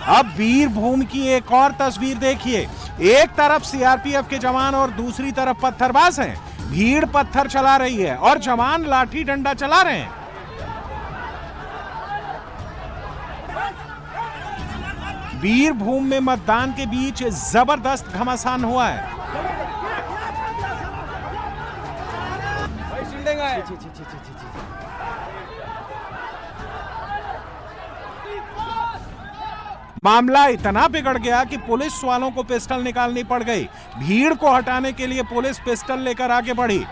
अब वीरभूमि की एक और तस्वीर देखिए। एक तरफ सीआरपीएफ के जवान और दूसरी तरफ पत्थरबाज हैं। भीड़ पत्थर चला रही है और जवान लाठी डंडा चला रहे हैं। वीरभूमि में मतदान के बीच जबरदस्त घमासान हुआ है। मामला इतना बिगड़ गया कि पुलिस वालों को पिस्टल निकालनी पड़ गई। भीड़ को हटाने के लिए पुलिस पिस्टल लेकर आगे बढ़ी।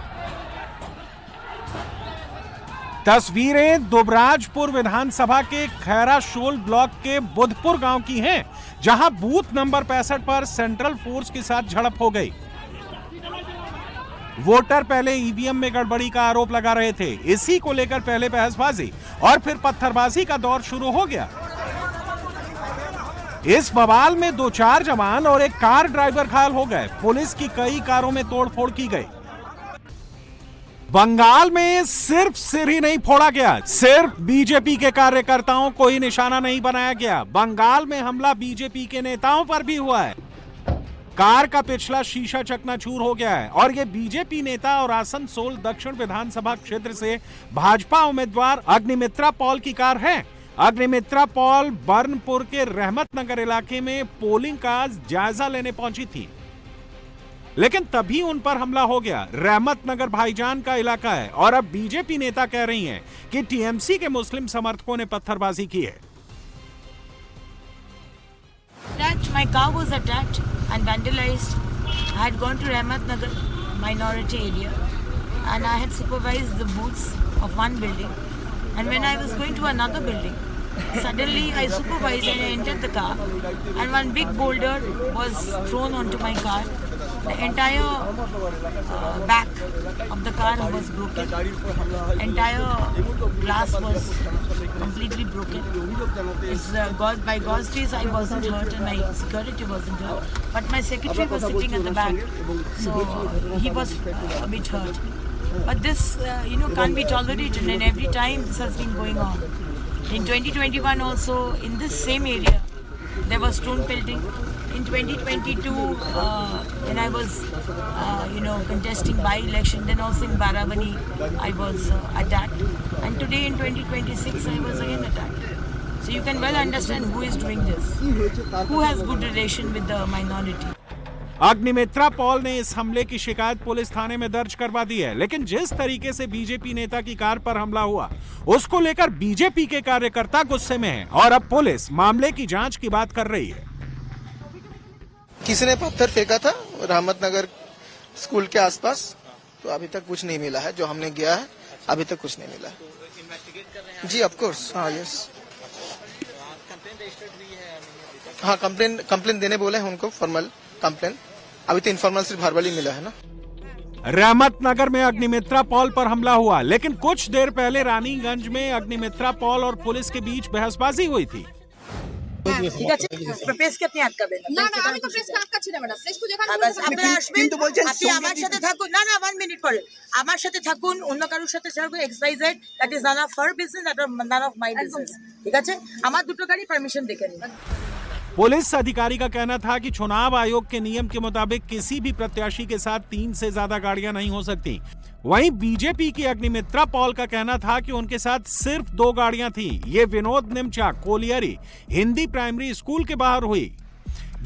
तस्वीरें दुबराजपुर विधानसभा के खैराशोल ब्लॉक के बुधपुर गांव की हैं, जहां बूथ नंबर 65 पर सेंट्रल फोर्स के साथ झड़प हो गई। वोटर पहले ईवीएम में गड़बड़ी का आरोप लगा रहे थे। इसी को लेकर पहले बहसबाजी और फिर पत्थरबाजी का दौर शुरू हो गया। इस बवाल में 2-4 जवान और एक कार ड्राइवर घायल हो गए। पुलिस की कई कारों में तोड़फोड़ की गई। बंगाल में सिर्फ सिर ही नहीं फोड़ा गया, सिर्फ बीजेपी के कार्यकर्ताओं को ही निशाना नहीं बनाया गया। बंगाल में हमला बीजेपी के नेताओं पर भी हुआ है। कार का पिछला शीशा चकनाचूर हो गया है और ये बीजेपी नेता और आसनसोल दक्षिण विधानसभा क्षेत्र से भाजपा उम्मीदवार अग्निमित्रा पॉल की कार है। अग्निमित्रा पॉल बर्नपुर के रहमत नगर इलाके में पोलिंग का जायजा लेने पहुंची थी, लेकिन तभी उन पर हमला हो गया। रहमत नगर भाईजान का इलाका है और अब बीजेपी नेता कह रही हैं कि टीएमसी के मुस्लिम समर्थकों ने पत्थरबाजी की है। My car was attacked and vandalized. I had gone to Rahmat Nagar minority area and I had supervised the booths of one building. And when I was going to another building, suddenly I supervised and I entered the car and one big boulder was thrown onto my car. The entire back of the car was broken. Entire glass was completely broken. It's by God's grace I wasn't hurt and my security wasn't hurt. But my secretary was sitting at the back, so he was a bit hurt. But this, can't be tolerated, and every time this has been going on. In 2021 also, in this same area, there was stone pelting. In 2022, when I was, contesting by-election, then also in Baravani, I was attacked. And today in 2026, I was again attacked. So you can well understand who is doing this, who has good relation with the minority. Agnimitra Paul ने इस हमले की शिकायत police थाने में दर्ज करवा दी है, लेकिन जिस तरीके से बीजेपी नेता की कार पर हमला हुआ, उसको लेकर बीजेपी के कार्यकर्ता गुस्से में हैं और अब पुलिस मामले की जांच की बात कर रही है। किसी ने पत्थर फेंका था रहमत नगर स्कूल के आसपास, तो अभी तक कुछ नहीं मिला है। जो हमने गया है अभी तक कुछ नहीं मिला है। जी ऑफ कोर्स, हाँ यस, हाँ कंप्लेन देने बोले हैं उनको, फॉर्मल कंप्लेन। अभी तो इनफॉर्मल सिर्फ वर्बली मिला है ना। रहमत नगर में अग्निमित्रा पॉल पर हमला हुआ, लेकिन कुछ देर पहले रानीगंज में अग्निमित्रा पॉल और पुलिस के बीच बहसबाजी हुई थी। ঠিক আছে, প্রেস কে আপনি আটকাবেন না? না, আমি তো প্রেস কে আটকাচ্ছি না ম্যাডাম। প্রেস তো যেখানে আপনি আসবেন, কিন্তু বলছেন আপনি আমার সাথে থাকুন। না 1 মিনিট পরে আমার সাথে থাকুন, অন্য কারোর সাথে থাকুন, XYZ, that is none of her business, that is none of my business. ঠিক আছে, আমার দুটো গাড়ি পারমিশন দেখে নিন। पुलिस अधिकारी का कहना था कि चुनाव आयोग के नियम के मुताबिक किसी भी प्रत्याशी के साथ 3 से ज्यादा गाड़ियां नहीं हो सकती। वहीं बीजेपी की अग्निमित्रा पॉल का कहना था कि उनके साथ सिर्फ 2 गाड़ियां थी। ये Vinod Nimcha colliery Hindi primary school के बाहर हुई,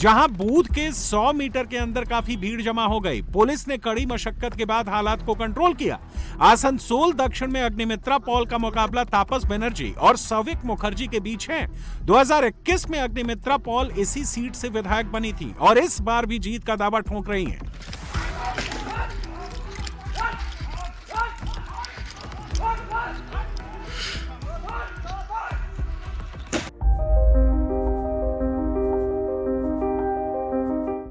जहां बूथ के 100 मीटर के अंदर काफी भीड़ जमा हो गई। पुलिस ने कड़ी मशक्कत के बाद हालात को कंट्रोल किया। आसनसोल दक्षिण में अग्निमित्रा पॉल का मुकाबला तापस बनर्जी और सौविक मुखर्जी के बीच है। 2021 में अग्निमित्रा पॉल इसी सीट से विधायक बनी थी और इस बार भी जीत का दावा ठोक रही हैं।